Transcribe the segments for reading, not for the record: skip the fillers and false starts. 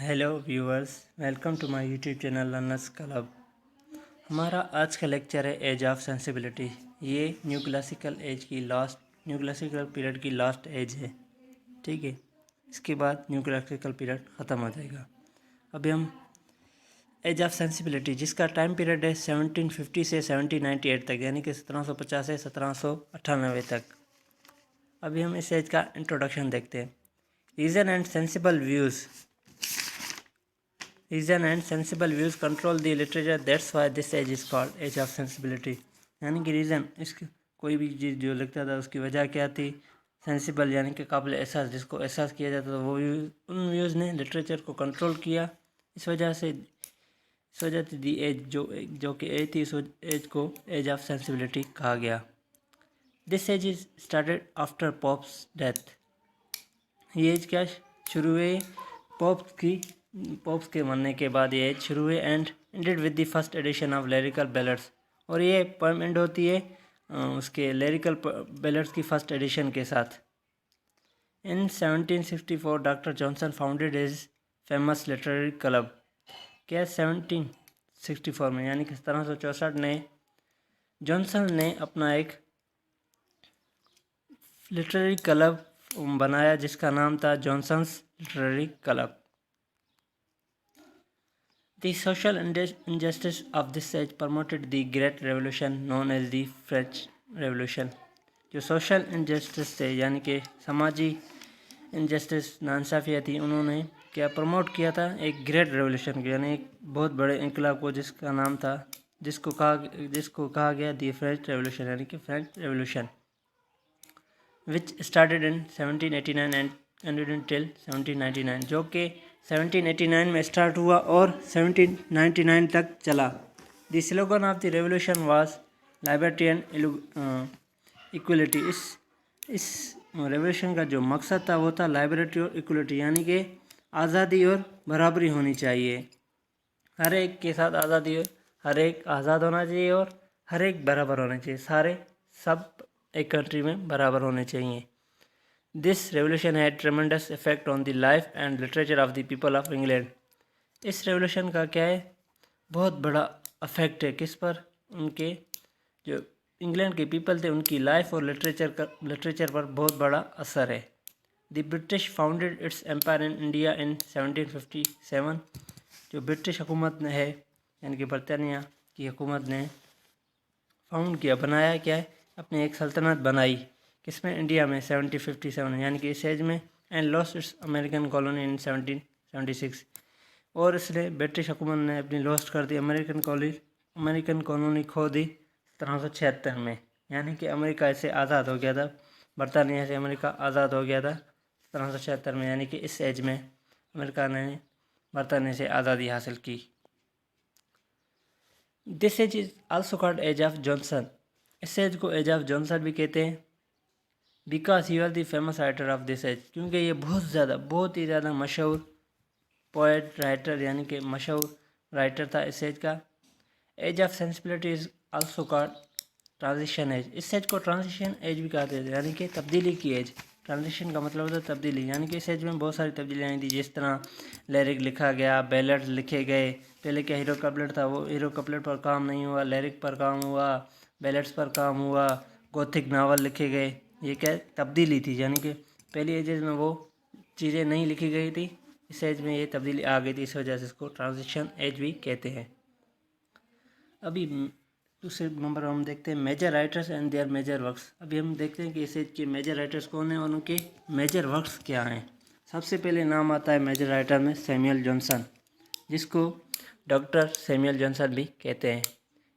Hello viewers, welcome to my YouTube channel learners club. हमारा आज का लेक्चर है एज ऑफ सेंसिबिलिटी। ये न्यू क्लासिकल पीरियड की लास्ट एज है, ठीक है। इसके बाद न्यू क्लासिकल पीरियड ख़त्म हो जाएगा। अभी हम एज ऑफ सेंसिबिलिटी, जिसका टाइम पीरियड है 1750 से 1798 तक, यानी कि 1750 से 1798 तक। अभी हम इस एज का इंट्रोडक्शन देखते हैं। Reason and sensible views control the literature. That's why this age is called age of sensibility. यानी कि रीज़न, इसकी कोई भी चीज़ जो लिखता था उसकी वजह क्या थी। सेंसिबल यानी कि काबिल एहसास, जिसको एहसास किया जाता था, वो उन व्यूज़ ने लिटरेचर को कंट्रोल किया। इस वजह से दी एज जो कि एज थी, इस एज को एज ऑफ सेंसिबिलिटी कहा गया। This age is started after Pope's death. ये एज क्या शुरू हुई? पॉप्स के मरने के बाद ये एज शुरू हुई and ended with the first edition of lyrical ballads. और ये पोएम एंड होती है उसके लिरिकल बैलेड्स की फर्स्ट एडिशन के साथ। इन 1764 doctor Johnson founded his famous literary club. क्या 1764 में, यानी कि 1764 में जॉनसन ने अपना एक लिटरेरी क्लब बनाया जिसका नाम था Johnson's literary club. The social injustice of this age promoted the Great Revolution known as the French Revolution। जो सोशल इनजस्टिस थे, यानी कि समाजी इनजस्टिस, नाइंसाफ़ियाँ थी, उन्होंने क्या प्रमोट किया था? एक ग्रेट रेवोल्यूशन को, यानी एक बहुत बड़े इनकलाब को, जिसका नाम था, जिसको कहा गया दी फ्रेंच रेवोल्यूशन, यानी कि French revolution, which started in 1789 and ended till 1799, जो कि 1789 में स्टार्ट हुआ और 1799 तक चला। The slogan of the revolution was liberty and equality. इस रेवोल्यूशन का जो मकसद था वो था लिबर्टी और इक्वलिटी, यानी कि आज़ादी और बराबरी होनी चाहिए। हर एक के साथ आज़ादी, हर एक आज़ाद होना चाहिए और हर एक बराबर होना चाहिए। सब एक कंट्री में बराबर होने चाहिए। This revolution had tremendous effect on the life and literature of the people of England। इस रेवोल्यूशन का क्या है? बहुत बड़ा अफेक्ट है किस पर? उनके जो इंग्लैंड के पीपल थे, उनकी लाइफ और लिटरेचर पर बहुत बड़ा असर है। The British founded its empire in India in 1757। जो ब्रिटिश हुकूमत ने है, यानी कि बरतानिया की हुकूमत ने फाउंड किया, बनाया क्या है, अपनी एक सल्तनत बनाई। किसमें? इंडिया में 1757, यानी कि इस एज में। And lost its American colony इन 1776। और इसलिए ब्रिटिश हुकूमत ने अपनी लॉस्ट कर दी अमेरिकन कॉलोनी खो दी 1776 में, यानी कि अमेरिका इससे आज़ाद हो गया था। बरतानिया से अमेरिका आज़ाद हो गया था 1776 में, यानी कि इस एज में अमेरिका ने बरतानिया से आज़ादी हासिल की। This age is also called age of Johnson. इस एज को एज ऑफ जॉनसन भी कहते हैं, because he was the famous writer of this age. क्योंकि ये बहुत ही ज़्यादा मशहूर पोएट राइटर, यानी कि मशहूर राइटर था इस एज का। Age of sensibility is also called transition age. इस एज को ट्रांजिशन एज भी कहते हैं, यानी कि तब्दीली की एज। ट्रांजिशन का मतलब होता है तब्दीली, यानी कि इस एज में बहुत सारी तब्दीलियाँ आई थी। जिस तरह लिरिक लिखा गया, बैलेड्स लिखे गए। पहले क्या हीरो कपलेट था, वो हीरो कपलेट पर काम नहीं हुआ, लिरिक पर काम हुआ, बैलेड्स पर काम हुआ, गोथिक नावल लिखे गए। ये क्या तब्दीली थी, यानी कि पहली एजेस में वो चीज़ें नहीं लिखी गई थी, इस एज में ये तब्दीली आ गई थी। इस वजह से इसको ट्रांजिशन एज भी कहते हैं। अभी दूसरे नंबर हम देखते हैं major writers and their major works. अभी हम देखते हैं कि इस एज के मेजर राइटर्स कौन हैं और उनके मेजर वर्क्स क्या हैं। सबसे पहले नाम आता है मेजर राइटर में सैमुअल जॉनसन, जिसको डॉक्टर सैमुअल जॉनसन भी कहते हैं।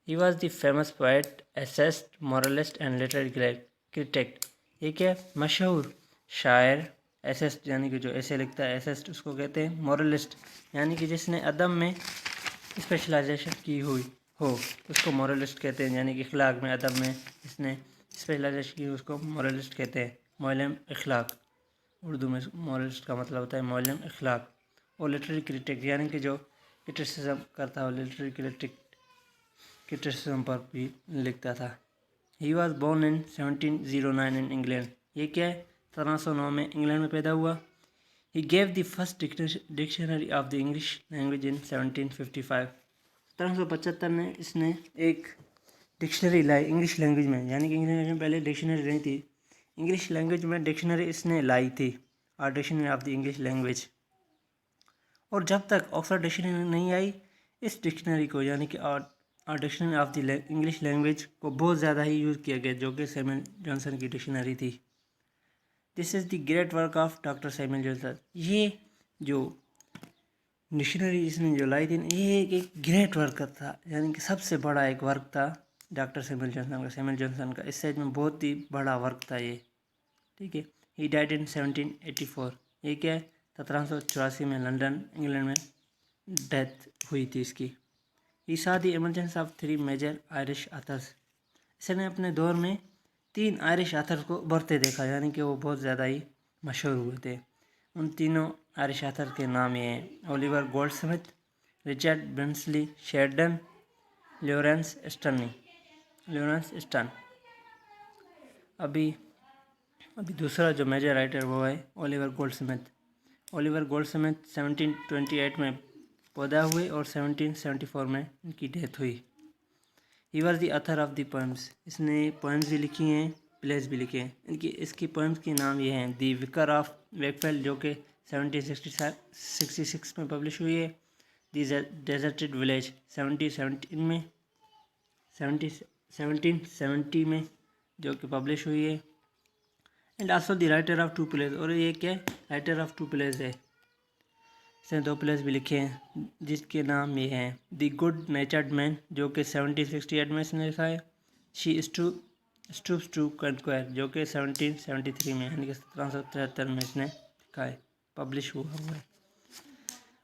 He was the famous poet, essayist, moralist and literary critic. ये क्या? मशहूर शायर। एसेस्ट यानी कि जो ऐसे लिखता है, एसेस्ट उसको कहते हैं। मॉरलिस्ट यानी कि जिसने अदब में स्पेशलाइजेशन की हुई हो, उसको मॉरलिस्ट कहते हैं। यानी कि अखलाक में, अदब में इसने स्पेशलाइजेशन की, उसको मॉरलिस्ट कहते हैं। मौलम अखलाक, उर्दू में मॉरलिस्ट का मतलब होता है मौलम अखलाक। और लिटरेरी क्रिटिक यानी कि जो क्रिटिसिज्म करता हो, लिटरेरी क्रिटिसिज्म पर भी लिखता था। He was born in 1709 in England. ये क्या है? 1709 में इंग्लैंड में पैदा हुआ। He gave the first dictionary of the English language in 1755. 1775 में इसने एक डिक्शनरी लाई इंग्लिश लैंग्वेज में, यानी कि इंग्लिश लैंग्वेज में पहले डिक्शनरी नहीं थी, इंग्लिश लैंग्वेज में डिक्शनरी इसने लाई थी, और dictionary of the English language. और जब तक ऑक्सफोर्ड डिक्शनरी नहीं आई, इस डिक्शनरी को यानी कि dictionary of the English language को बहुत ज़्यादा ही यूज़ किया गया, जो कि सैमुअल जॉनसन की डिक्शनरी थी। This is the great work of doctor Samuel Johnson. ये जो डिक्शनरी इसने जो लाई थी, ये एक ग्रेट वर्क था, यानी कि सबसे बड़ा एक वर्क था डॉक्टर सैमुअल जॉनसन का। इस साइज में बहुत ही बड़ा वर्क था ये, ठीक है। He died in 1784। ये क्या है, 1784 में लंदन इंग्लैंड में डेथ हुई थी इसकी। He saw the emergence of 3 major Irish authors. इसने अपने दौर में 3 आयरिश ऑथर्स को उभरते देखा, यानी कि वो बहुत ज़्यादा ही मशहूर हुए थे। उन तीनों आयरिश ऑथर के नाम ये हैं: Oliver Goldsmith, Richard Brinsley Sheridan, Laurence Sterne. अभी दूसरा जो मेजर राइटर वो है ओलिवर गोल्डस्मिथ। ओलिवर गोल्डस्मिथ 1728 में पैदा हुए और 1774 में इनकी डेथ हुई। ही was the author of the poems. इसने पोएम्स भी लिखी हैं, प्लेस भी लिखे हैं। इसकी पोएम्स के नाम ये हैं: द विकर ऑफ वेकफील्ड, जो कि 1766 में पब्लिश हुई है। द डेजर्टेड विलेज 1770 में जो कि पब्लिश हुई है। And also the writer of 2 place. और ये क्या है, राइटर ऑफ 2 प्लेस है। इसने 2 प्लेस भी लिखे हैं, जिसके नाम ये हैं: द गुड नेचर्ड मैन, जो कि 1768 में इसने लिखा है। शी स्टूप्स टू कंक्वायर, जो कि 1773 में यानी कि 1773 में इसने लिखा है, पब्लिश हुआ है।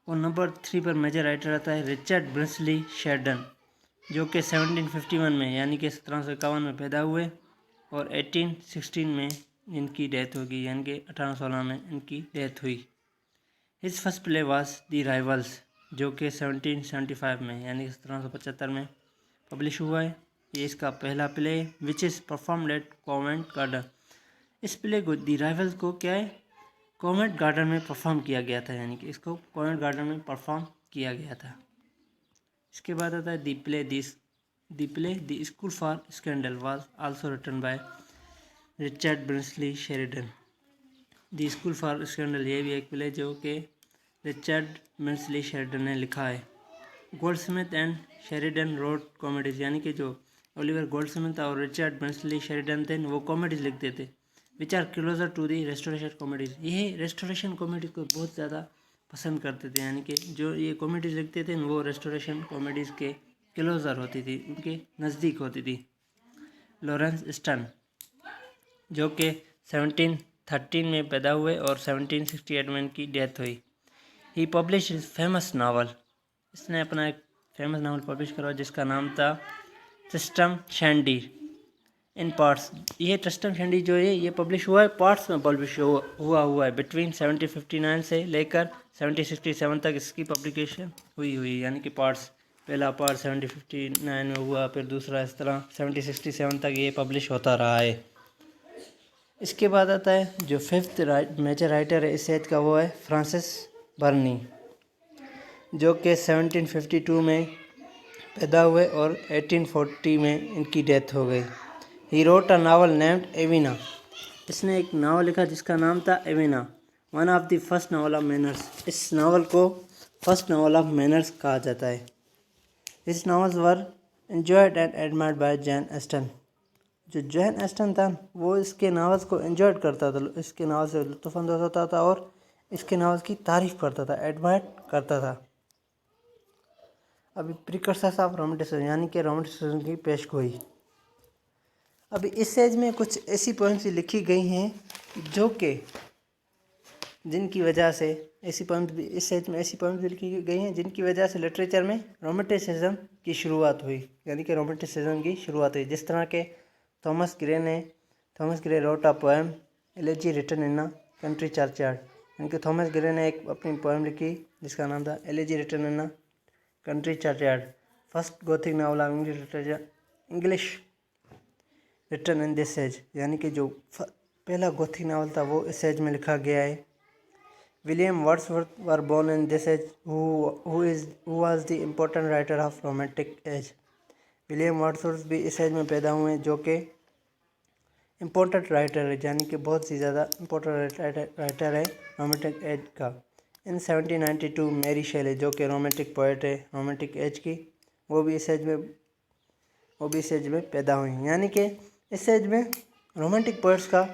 और नंबर 3 पर मेजर राइटर आता है रिचर्ड ब्रिंसली शेरडन, जो कि 1751 में यानी कि 1751 में पैदा हुए और 1816 में इनकी डेथ होगी, यानी कि 1816 में इनकी डेथ हुई। His first play was the rivals, जो कि 1775 में यानी कि 1775 में पब्लिश हुआ है। ये इसका पहला play which is performed eight Covent garden. इस प्ले को द राइवल्स को क्या है, कॉवेंट गार्डन में परफॉर्म किया गया था, यानी कि इसको कॉवेंट गार्डन में परफॉर्म किया गया था। इसके बाद आता है the school for scandal was also written by Richard Brinsley Sheridan. The school for scandal, ये भी एक प्ले जो कि रिचर्ड ब्रिंसली शेरिडन ने लिखा है। Goldsmith and Sheridan wrote comedies, यानी कि जो ओलिवर गोल्डस्मिथ और रिचर्ड ब्रिंसली शेरिडन थे वो कॉमेडीज लिखते थे, which are closer to the restoration comedies. ये रेस्टोरेशन कॉमेडीज को बहुत ज़्यादा पसंद करते थे, यानी कि जो ये कॉमेडीज लिखते थे वो रेस्टोरेशन कॉमेडीज़ के क्लोजर होती थी, उनके नज़दीक होती थी। लॉरेंस स्टर्न, जो कि 1713 में पैदा हुए और 1768 में इनकी डेथ हुई। ही पब्लिश हिज फेमस नावल। इसने अपना एक फेमस नावल पब्लिश करा जिसका नाम था ट्रिस्ट्रम शैंडी इन पार्ट्स। ये ट्रिस्ट्रम शैंडी जो है ये पब्लिश हुआ है, पार्ट्स में पब्लिश हुआ है। बिटवीन 1759 से लेकर 1767 तक इसकी पब्लिकेशन हुई, यानी कि पार्ट्स। पहला पार्ट 1759 में हुआ, फिर दूसरा इस तरह 1767 तक ये पब्लिश होता रहा है। इसके बाद आता है जो 5th मेजर राइटर है इस एज का, वो है फ्रांसिस बर्नी, जो कि 1752 में पैदा हुए और 1840 में इनकी डेथ हो गई। He wrote a novel named Evelina. इसने एक नावल लिखा जिसका नाम था Evelina, one of the first novel of manners. इस नावल को फर्स्ट नावल ऑफ मैनर्स कहा जाता है। His novels were enjoyed and admired by Jane Austen. जो जैन ऑस्टन था वो इसके नावल्स को एंजॉय करता था, इसके नावल से लुत्फ़अंदोज़ होता था और इसके नावल्स की तारीफ़ करता था, एडमायर करता था। अभी प्रिकर्सर्स ऑफ रोमांटिसिज्म, यानी कि रोमांटिसिज्म की पेशगोई। अभी इस एज में कुछ ऐसी पोएम्स लिखी गई हैं जो कि जिनकी वजह से ऐसी पोएम्स भी इस एज में ऐसी पोएम्स लिखी गई हैं जिनकी वजह से लिटरेचर में रोमांटिसिज्म की शुरुआत हुई, यानी कि रोमांटिसिज्म की शुरुआत हुई। जिस तरह के Thomas Gray wrote a poem elegy written in a country churchyard, यानी कि थॉमस ग्रे ने एक अपनी पोएम लिखी जिसका नाम था elegy written in a country churchyard. First gothic novel of English written in this age, यानी कि जो पहला गोथिक नावल था वो इस एज में लिखा गया है। William Wordsworth were born in this age, who was the important writer of romantic age. William Wordsworth भी इस एज में पैदा हुए जो कि इम्पोर्टेंट राइटर है, यानी कि बहुत ही ज़्यादा इम्पोर्टेंट राइटर है रोमेंटिक एज का। इन 1792 मैरी शेले जो कि रोमेंटिक पोइट है रोमेंटिक एज की, वो भी इस एज में पैदा हुई, यानी कि इस एज में रोमेंटिक पोइट्स का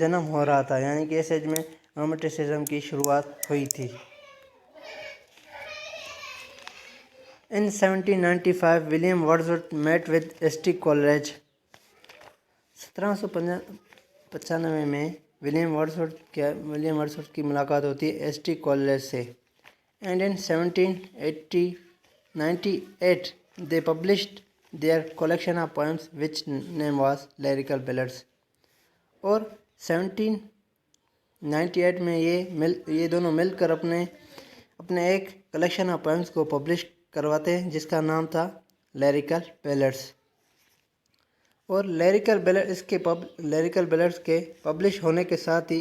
जन्म हो रहा था, यानी कि इस एज में रोमेंटिसिज्म की शुरुआत हुई थी। In 1795, William Wordsworth met with S.T. Coleridge. 1795 में विलियम वर्ड्सवर्थ की मुलाकात होती है S.T. कॉलेरिज से। And in 1798, they published their collection of poems, which name was Lyrical Ballads. और 1798 में ये दोनों मिलकर अपने एक कलेक्शन ऑफ पोएम्स को पब्लिश करवाते हैं जिसका नाम था लिरिकल बैलेड्स। और लिरिकल बैलेड्स के पब्लिश होने के साथ ही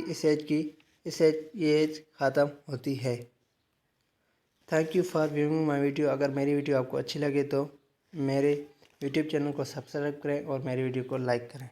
ये एज ख़त्म होती है। Thank you for viewing my video. अगर मेरी वीडियो आपको अच्छी लगे तो मेरे यूट्यूब चैनल को सब्सक्राइब करें और मेरी वीडियो को लाइक करें।